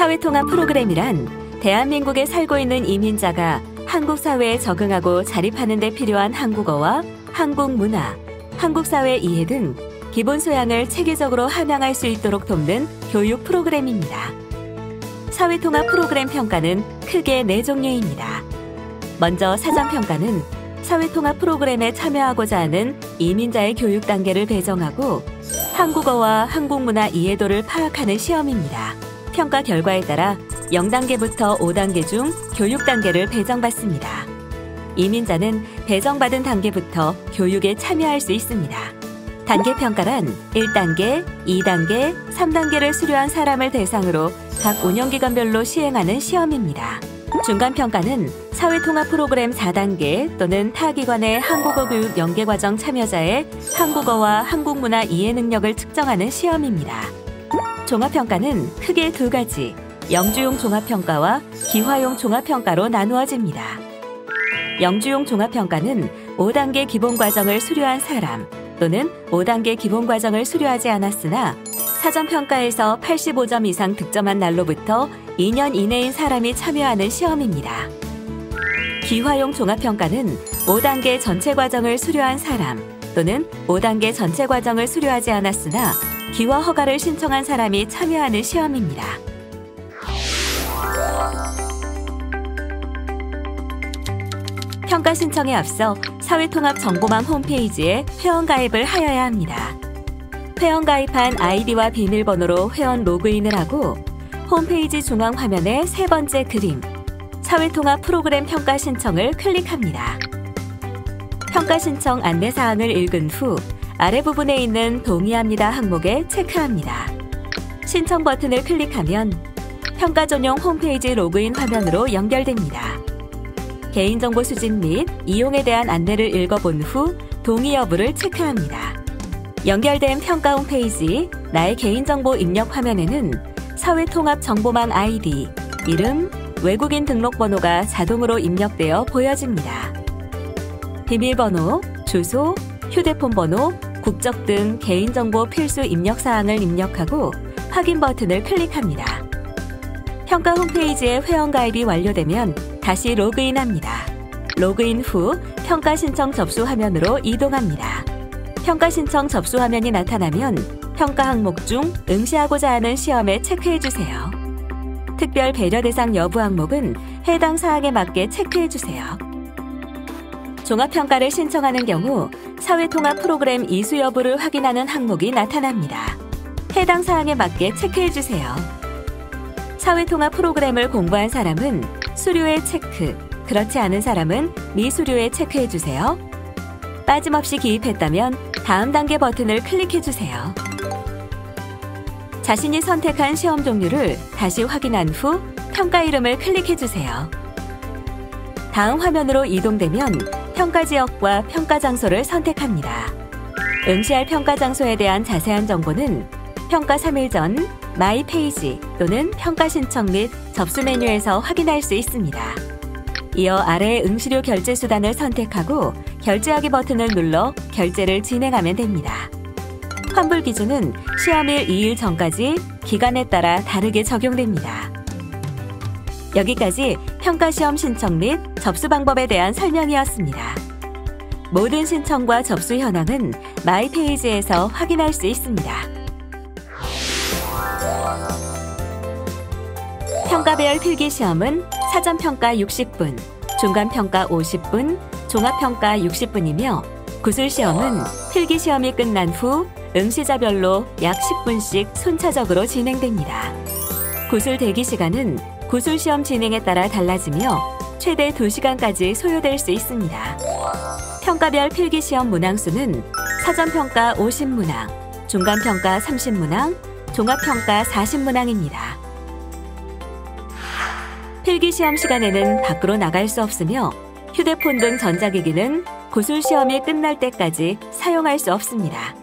사회통합 프로그램이란 대한민국에 살고 있는 이민자가 한국 사회에 적응하고 자립하는 데 필요한 한국어와 한국 문화, 한국 사회 이해 등 기본 소양을 체계적으로 함양할 수 있도록 돕는 교육 프로그램입니다. 사회통합 프로그램 평가는 크게 4종류입니다. 먼저 사전평가는 사회통합 프로그램에 참여하고자 하는 이민자의 교육 단계를 배정하고 한국어와 한국 문화 이해도를 파악하는 시험입니다. 평가 결과에 따라 0단계부터 5단계 중 교육 단계를 배정받습니다. 이민자는 배정받은 단계부터 교육에 참여할 수 있습니다. 단계평가란 1단계, 2단계, 3단계를 수료한 사람을 대상으로 각 운영기관별로 시행하는 시험입니다. 중간평가는 사회통합 프로그램 4단계 또는 타 기관의 한국어 교육 연계과정 참여자의 한국어와 한국 문화 이해 능력을 측정하는 시험입니다. 종합평가는 크게 2가지, 영주용 종합평가와 기화용 종합평가로 나누어집니다. 영주용 종합평가는 5단계 기본과정을 수료한 사람 또는 5단계 기본과정을 수료하지 않았으나 사전평가에서 85점 이상 득점한 날로부터 2년 이내인 사람이 참여하는 시험입니다. 기화용 종합평가는 5단계 전체 과정을 수료한 사람 또는 5단계 전체 과정을 수료하지 않았으나 기화 허가를 신청한 사람이 참여하는 시험입니다. 평가 신청에 앞서 사회통합정보망 홈페이지에 회원가입을 하여야 합니다. 회원가입한 아이디와 비밀번호로 회원 로그인을 하고 홈페이지 중앙 화면의 3번째 그림, 사회통합 프로그램 평가 신청을 클릭합니다. 평가 신청 안내사항을 읽은 후 아래 부분에 있는 동의합니다 항목에 체크합니다. 신청 버튼을 클릭하면 평가 전용 홈페이지 로그인 화면으로 연결됩니다. 개인정보 수집 및 이용에 대한 안내를 읽어본 후 동의 여부를 체크합니다. 연결된 평가 홈페이지 나의 개인정보 입력 화면에는 사회통합정보망 아이디, 이름, 외국인 등록번호가 자동으로 입력되어 보여집니다. 비밀번호, 주소, 휴대폰 번호, 국적 등 개인정보 필수 입력사항을 입력하고 확인 버튼을 클릭합니다. 평가 홈페이지에 회원가입이 완료되면 다시 로그인합니다. 로그인 후 평가 신청 접수 화면으로 이동합니다. 평가 신청 접수 화면이 나타나면 평가 항목 중 응시하고자 하는 시험에 체크해주세요. 특별 배려 대상 여부 항목은 해당 사항에 맞게 체크해주세요. 종합평가를 신청하는 경우 사회통합 프로그램 이수 여부를 확인하는 항목이 나타납니다. 해당 사항에 맞게 체크해주세요. 사회통합 프로그램을 공부한 사람은 수료에 체크, 그렇지 않은 사람은 미수료에 체크해주세요. 빠짐없이 기입했다면 다음 단계 버튼을 클릭해주세요. 자신이 선택한 시험 종류를 다시 확인한 후 평가 이름을 클릭해주세요. 다음 화면으로 이동되면 평가 지역과 평가 장소를 선택합니다. 응시할 평가 장소에 대한 자세한 정보는 평가 3일 전 마이 페이지 또는 평가 신청 및 접수 메뉴에서 확인할 수 있습니다. 이어 아래의 응시료 결제 수단을 선택하고 결제하기 버튼을 눌러 결제를 진행하면 됩니다. 환불 기준은 시험일 2일 전까지 기간에 따라 다르게 적용됩니다. 여기까지 평가시험 신청 및 접수 방법에 대한 설명이었습니다. 모든 신청과 접수 현황은 마이 페이지에서 확인할 수 있습니다. 평가별 필기시험은 사전평가 60분, 중간평가 50분, 종합평가 60분이며 구술시험은 필기시험이 끝난 후 응시자별로 약 10분씩 순차적으로 진행됩니다. 구술 대기시간은 구술시험 진행에 따라 달라지며 최대 2시간까지 소요될 수 있습니다. 평가별 필기시험 문항수는 사전평가 50문항, 중간평가 30문항, 종합평가 40문항입니다. 필기시험 시간에는 밖으로 나갈 수 없으며 휴대폰 등 전자기기는 구술시험이 끝날 때까지 사용할 수 없습니다.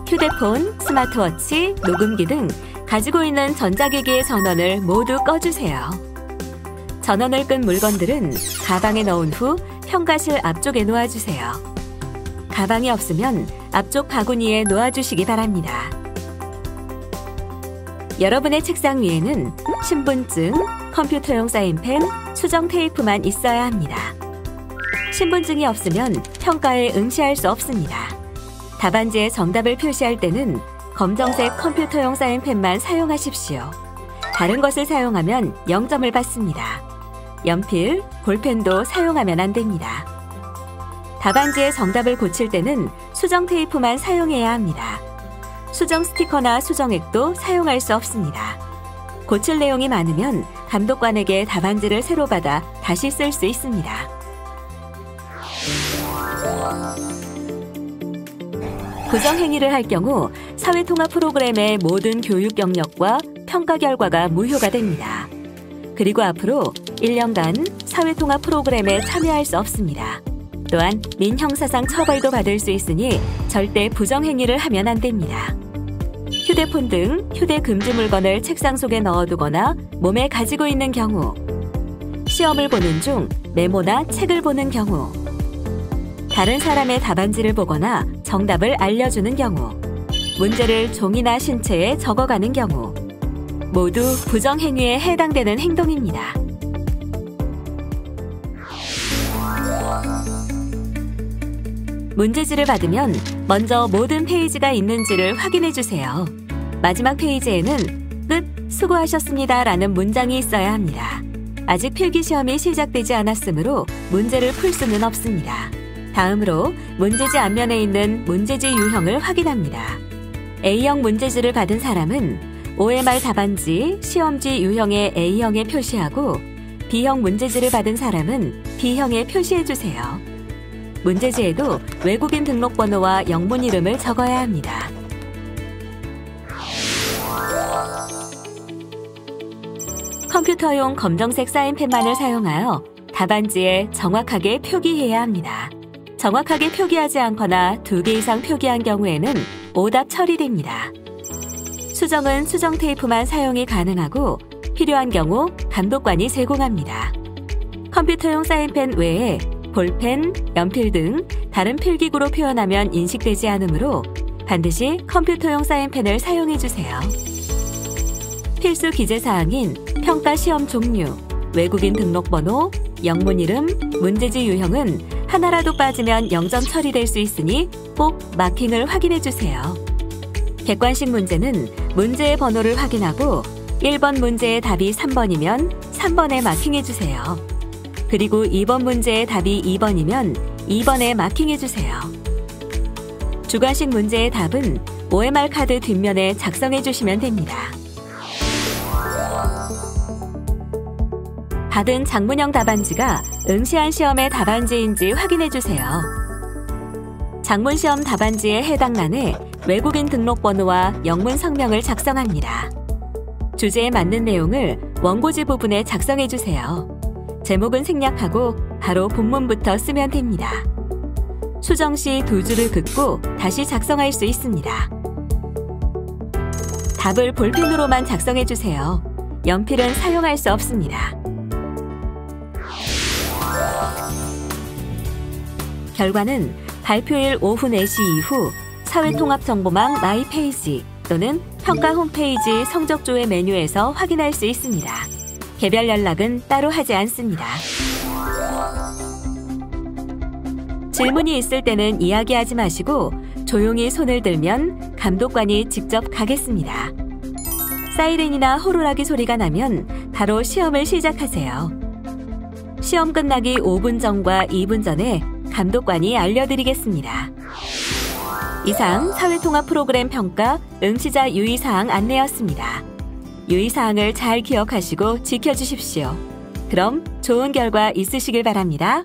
휴대폰, 스마트워치, 녹음기 등 가지고 있는 전자기기의 전원을 모두 꺼주세요. 전원을 끈 물건들은 가방에 넣은 후 평가실 앞쪽에 놓아주세요. 가방이 없으면 앞쪽 바구니에 놓아주시기 바랍니다. 여러분의 책상 위에는 신분증, 컴퓨터용 사인펜, 수정 테이프만 있어야 합니다. 신분증이 없으면 평가에 응시할 수 없습니다. 답안지에 정답을 표시할 때는 검정색 컴퓨터용 사인펜만 사용하십시오. 다른 것을 사용하면 0점을 받습니다. 연필, 볼펜도 사용하면 안 됩니다. 답안지에 정답을 고칠 때는 수정 테이프만 사용해야 합니다. 수정 스티커나 수정액도 사용할 수 없습니다. 고칠 내용이 많으면 감독관에게 답안지를 새로 받아 다시 쓸 수 있습니다. 부정행위를 할 경우 사회통합 프로그램의 모든 교육 경력과 평가 결과가 무효가 됩니다. 그리고 앞으로 1년간 사회통합 프로그램에 참여할 수 없습니다. 또한 민형사상 처벌도 받을 수 있으니 절대 부정행위를 하면 안 됩니다. 휴대폰 등 휴대 금지 물건을 책상 속에 넣어두거나 몸에 가지고 있는 경우, 시험을 보는 중 메모나 책을 보는 경우, 다른 사람의 답안지를 보거나 정답을 알려주는 경우, 문제를 종이나 신체에 적어가는 경우, 모두 부정행위에 해당되는 행동입니다. 문제지를 받으면 먼저 모든 페이지가 있는지를 확인해 주세요. 마지막 페이지에는 끝, 수고하셨습니다 라는 문장이 있어야 합니다. 아직 필기시험이 시작되지 않았으므로 문제를 풀 수는 없습니다. 다음으로 문제지 앞면에 있는 문제지 유형을 확인합니다. A형 문제지를 받은 사람은 OMR 답안지, 시험지 유형의 A형에 표시하고 B형 문제지를 받은 사람은 B형에 표시해 주세요. 문제지에도 외국인 등록번호와 영문 이름을 적어야 합니다. 컴퓨터용 검정색 사인펜만을 사용하여 답안지에 정확하게 표기해야 합니다. 정확하게 표기하지 않거나 2개 이상 표기한 경우에는 오답 처리됩니다. 수정은 수정 테이프만 사용이 가능하고 필요한 경우 감독관이 제공합니다. 컴퓨터용 사인펜 외에 볼펜, 연필 등 다른 필기구로 표현하면 인식되지 않으므로 반드시 컴퓨터용 사인펜을 사용해 주세요. 필수 기재사항인 평가 시험 종류, 외국인 등록번호, 영문 이름, 문제지 유형은 하나라도 빠지면 0점 처리될 수 있으니 꼭 마킹을 확인해 주세요. 객관식 문제는 문제의 번호를 확인하고 1번 문제의 답이 3번이면 3번에 마킹해 주세요. 그리고 2번 문제의 답이 2번이면 2번에 마킹해 주세요. 주관식 문제의 답은 OMR 카드 뒷면에 작성해 주시면 됩니다. 받은 장문형 답안지가 응시한 시험의 답안지인지 확인해 주세요. 장문시험 답안지의 해당 란에 외국인 등록번호와 영문 성명을 작성합니다. 주제에 맞는 내용을 원고지 부분에 작성해 주세요. 제목은 생략하고 바로 본문부터 쓰면 됩니다. 수정 시 2줄을 긋고 다시 작성할 수 있습니다. 답을 볼펜으로만 작성해 주세요. 연필은 사용할 수 없습니다. 결과는 발표일 오후 4시 이후 사회통합정보망 마이페이지 또는 평가 홈페이지 성적조회 메뉴에서 확인할 수 있습니다. 개별 연락은 따로 하지 않습니다. 질문이 있을 때는 이야기하지 마시고 조용히 손을 들면 감독관이 직접 가겠습니다. 사이렌이나 호루라기 소리가 나면 바로 시험을 시작하세요. 시험 끝나기 5분 전과 2분 전에 감독관이 알려드리겠습니다. 이상 사회통합 프로그램 평가 응시자 유의사항 안내였습니다. 유의사항을 잘 기억하시고 지켜주십시오. 그럼 좋은 결과 있으시길 바랍니다.